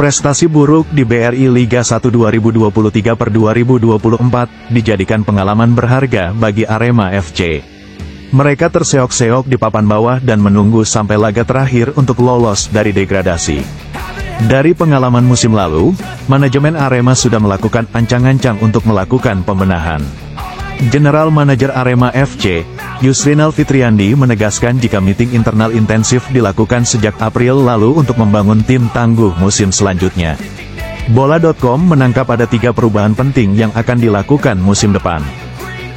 Prestasi buruk di BRI Liga 1 2023/2024 dijadikan pengalaman berharga bagi Arema FC. Mereka terseok-seok di papan bawah dan menunggu sampai laga terakhir untuk lolos dari degradasi. Dari pengalaman musim lalu, manajemen Arema sudah melakukan ancang-ancang untuk melakukan pembenahan. General Manager Arema FC, Yusrinal Fitriandi menegaskan jika meeting internal intensif dilakukan sejak April lalu untuk membangun tim tangguh musim selanjutnya. Bola.com menangkap ada 3 perubahan penting yang akan dilakukan musim depan.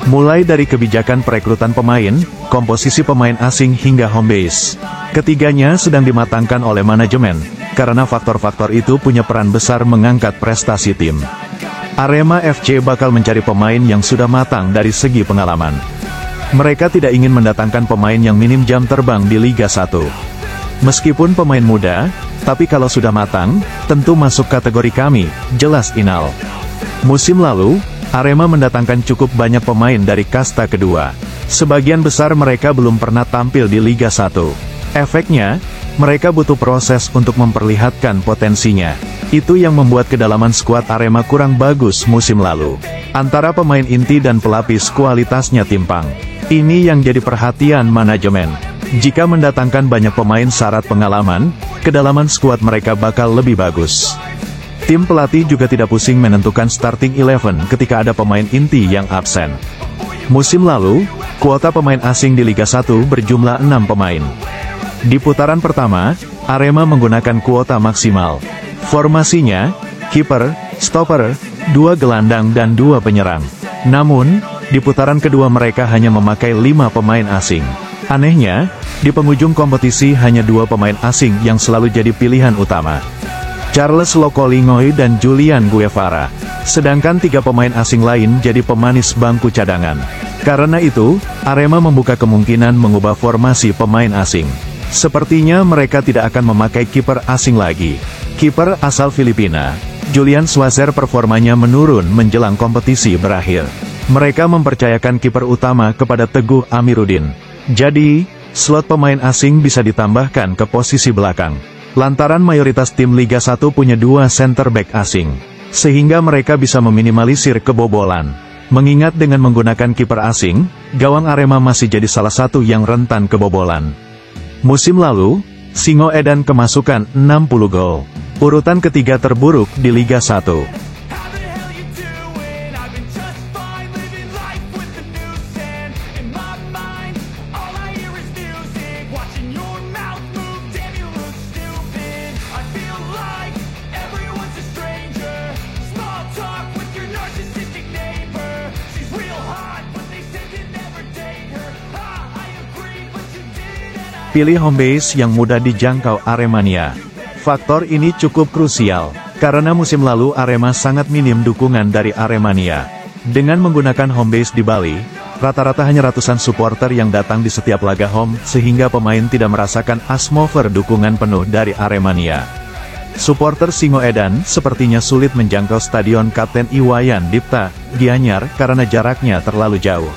Mulai dari kebijakan perekrutan pemain, komposisi pemain asing hingga home base. Ketiganya sedang dimatangkan oleh manajemen, karena faktor-faktor itu punya peran besar mengangkat prestasi tim. Arema FC bakal mencari pemain yang sudah matang dari segi pengalaman. Mereka tidak ingin mendatangkan pemain yang minim jam terbang di Liga 1. Meskipun pemain muda, tapi kalau sudah matang, tentu masuk kategori kami, jelas Inal. Musim lalu, Arema mendatangkan cukup banyak pemain dari kasta kedua. Sebagian besar mereka belum pernah tampil di Liga 1. Efeknya, mereka butuh proses untuk memperlihatkan potensinya. Itu yang membuat kedalaman skuad Arema kurang bagus musim lalu. Antara pemain inti dan pelapis kualitasnya timpang. Ini yang jadi perhatian manajemen. Jika mendatangkan banyak pemain syarat pengalaman, kedalaman skuad mereka bakal lebih bagus. Tim pelatih juga tidak pusing menentukan starting 11 ketika ada pemain inti yang absen. Musim lalu, kuota pemain asing di Liga 1 berjumlah 6 pemain. Di putaran pertama, Arema menggunakan kuota maksimal. Formasinya, kiper, stopper, 2 gelandang dan 2 penyerang. Namun, di putaran kedua mereka hanya memakai 5 pemain asing. Anehnya, di penghujung kompetisi hanya 2 pemain asing yang selalu jadi pilihan utama. Charles Lokolingoy dan Julian Guevara. Sedangkan 3 pemain asing lain jadi pemanis bangku cadangan. Karena itu, Arema membuka kemungkinan mengubah formasi pemain asing. Sepertinya mereka tidak akan memakai kiper asing lagi. Kiper asal Filipina, Julian Schwarzer performanya menurun menjelang kompetisi berakhir. Mereka mempercayakan kiper utama kepada Teguh Amiruddin. Jadi, slot pemain asing bisa ditambahkan ke posisi belakang. Lantaran mayoritas tim Liga 1 punya 2 center back asing. Sehingga mereka bisa meminimalisir kebobolan. Mengingat dengan menggunakan kiper asing, gawang Arema masih jadi salah satu yang rentan kebobolan. Musim lalu, Singo Edan kemasukan 60 gol. Urutan ketiga terburuk di Liga 1. Pilih home base yang mudah dijangkau Aremania. Faktor ini cukup krusial, karena musim lalu Arema sangat minim dukungan dari Aremania. Dengan menggunakan home base di Bali, rata-rata hanya ratusan supporter yang datang di setiap laga home, sehingga pemain tidak merasakan atmosfer dukungan penuh dari Aremania. Supporter Singo Edan sepertinya sulit menjangkau Stadion Kapten Iwayan Dipta, Gianyar, karena jaraknya terlalu jauh.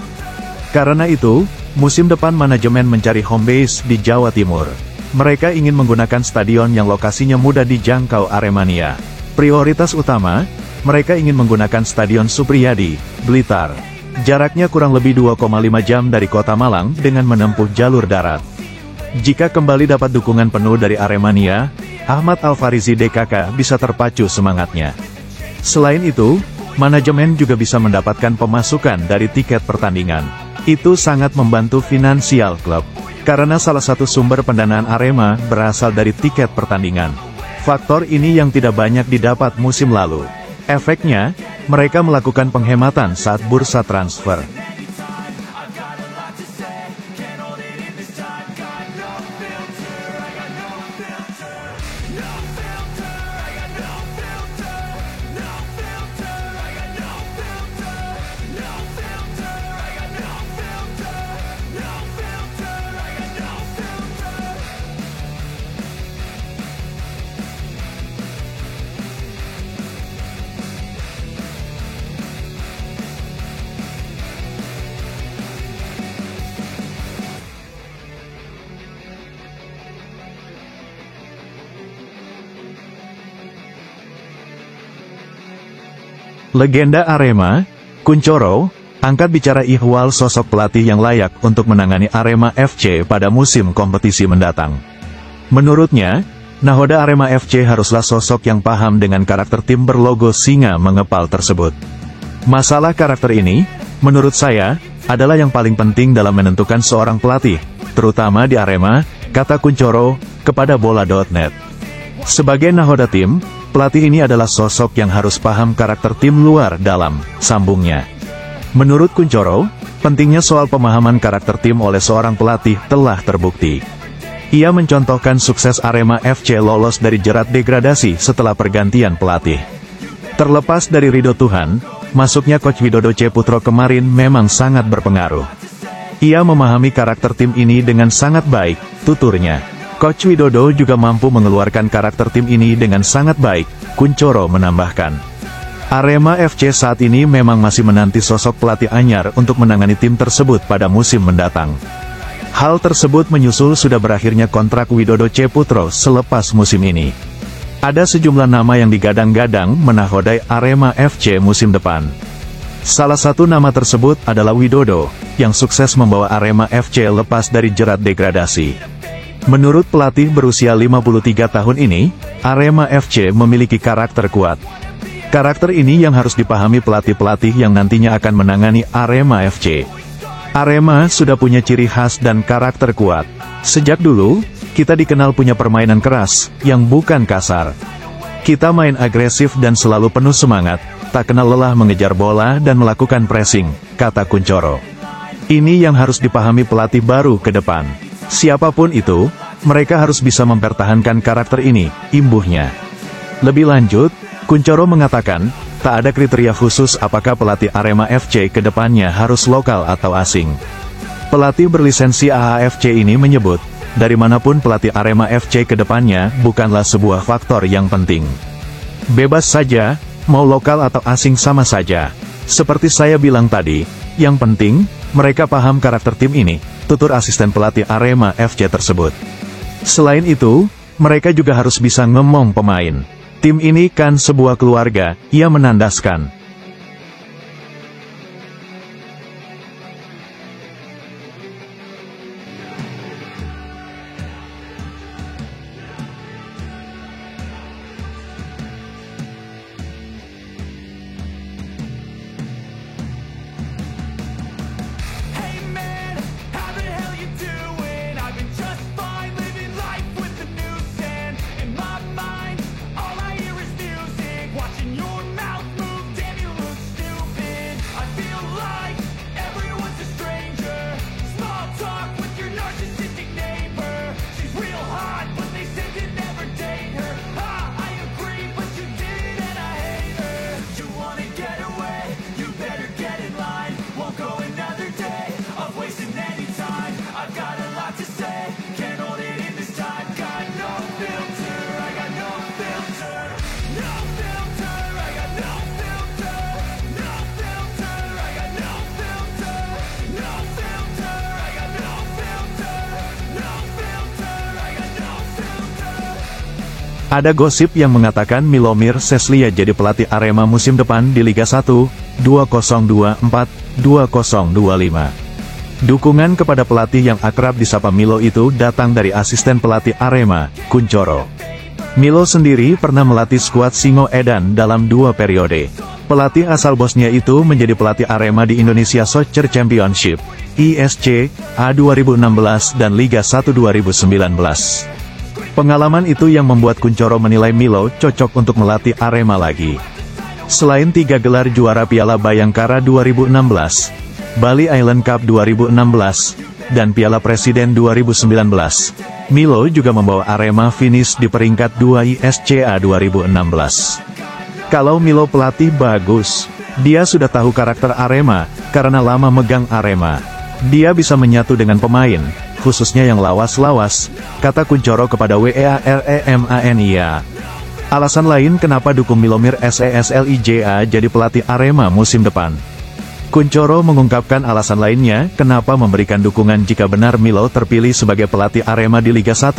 Karena itu, musim depan manajemen mencari home base di Jawa Timur. Mereka ingin menggunakan stadion yang lokasinya mudah dijangkau Aremania. Prioritas utama, mereka ingin menggunakan Stadion Supriyadi, Blitar. Jaraknya kurang lebih 2,5 jam dari kota Malang dengan menempuh jalur darat. Jika kembali dapat dukungan penuh dari Aremania, Ahmad Al-Farizi DKK bisa terpacu semangatnya. Selain itu, manajemen juga bisa mendapatkan pemasukan dari tiket pertandingan. Itu sangat membantu finansial klub. Karena salah satu sumber pendanaan Arema berasal dari tiket pertandingan. Faktor ini yang tidak banyak didapat musim lalu. Efeknya, mereka melakukan penghematan saat bursa transfer. Legenda Arema, Kunchoro, angkat bicara ihwal sosok pelatih yang layak untuk menangani Arema FC pada musim kompetisi mendatang. Menurutnya, nahoda Arema FC haruslah sosok yang paham dengan karakter tim berlogo singa mengepal tersebut. Masalah karakter ini, menurut saya, adalah yang paling penting dalam menentukan seorang pelatih, terutama di Arema, kata Kunchoro, kepada bola.net. Sebagai nahoda tim, pelatih ini adalah sosok yang harus paham karakter tim luar dalam, sambungnya. Menurut Kunchoro, pentingnya soal pemahaman karakter tim oleh seorang pelatih telah terbukti. Ia mencontohkan sukses Arema FC lolos dari jerat degradasi setelah pergantian pelatih. Terlepas dari ridho Tuhan, masuknya Coach Widodo Ceputro kemarin memang sangat berpengaruh. Ia memahami karakter tim ini dengan sangat baik, tuturnya. Coach Widodo juga mampu mengeluarkan karakter tim ini dengan sangat baik, Kunchoro menambahkan. Arema FC saat ini memang masih menanti sosok pelatih anyar untuk menangani tim tersebut pada musim mendatang. Hal tersebut menyusul sudah berakhirnya kontrak Widodo Ceputro selepas musim ini. Ada sejumlah nama yang digadang-gadang menahodai Arema FC musim depan. Salah satu nama tersebut adalah Widodo, yang sukses membawa Arema FC lepas dari jerat degradasi. Menurut pelatih berusia 53 tahun ini, Arema FC memiliki karakter kuat. Karakter ini yang harus dipahami pelatih-pelatih yang nantinya akan menangani Arema FC. Arema sudah punya ciri khas dan karakter kuat. Sejak dulu, kita dikenal punya permainan keras, yang bukan kasar. Kita main agresif dan selalu penuh semangat, tak kenal lelah mengejar bola dan melakukan pressing, kata Kunchoro. Ini yang harus dipahami pelatih baru ke depan. Siapapun itu, mereka harus bisa mempertahankan karakter ini, imbuhnya. Lebih lanjut, Kunchoro mengatakan, tak ada kriteria khusus apakah pelatih Arema FC ke depannya harus lokal atau asing. Pelatih berlisensi AAFC ini menyebut, dari manapun pelatih Arema FC ke depannya bukanlah sebuah faktor yang penting. Bebas saja, mau lokal atau asing sama saja. Seperti saya bilang tadi, yang penting, mereka paham karakter tim ini, tutur asisten pelatih Arema FC tersebut. Selain itu, mereka juga harus bisa ngomong pemain. Tim ini kan sebuah keluarga, ia menandaskan. Ada gosip yang mengatakan Milomir Seslia jadi pelatih Arema musim depan di Liga 1, 2024-2025. Dukungan kepada pelatih yang akrab disapa Milo itu datang dari asisten pelatih Arema, Kunchoro. Milo sendiri pernah melatih skuad Singo Edan dalam 2 periode. Pelatih asal Bosnia itu menjadi pelatih Arema di Indonesia Soccer Championship, ISC, A 2016 dan Liga 1 2019. Pengalaman itu yang membuat Kunchoro menilai Milo cocok untuk melatih Arema lagi. Selain 3 gelar juara Piala Bayangkara 2016, Bali Island Cup 2016, dan Piala Presiden 2019, Milo juga membawa Arema finish di peringkat 2 ISCA 2016. Kalau Milo pelatih bagus, dia sudah tahu karakter Arema, karena lama megang Arema. Dia bisa menyatu dengan pemain, khususnya yang lawas-lawas, kata Kunchoro kepada WEAREMANIA. Alasan lain kenapa dukung Milomir Seslija jadi pelatih Arema musim depan. Kunchoro mengungkapkan alasan lainnya kenapa memberikan dukungan jika benar Milo terpilih sebagai pelatih Arema di Liga 1,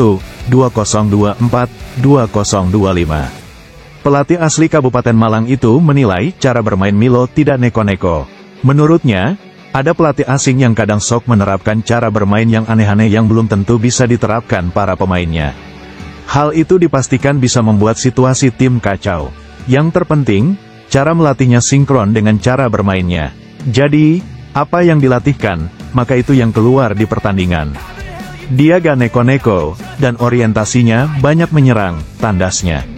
2024-2025. Pelatih asli Kabupaten Malang itu menilai cara bermain Milo tidak neko-neko. Menurutnya, ada pelatih asing yang kadang sok menerapkan cara bermain yang aneh-aneh yang belum tentu bisa diterapkan para pemainnya. Hal itu dipastikan bisa membuat situasi tim kacau. Yang terpenting, cara melatihnya sinkron dengan cara bermainnya. Jadi, apa yang dilatihkan, maka itu yang keluar di pertandingan. Dia gak neko-neko, dan orientasinya banyak menyerang, tandasnya.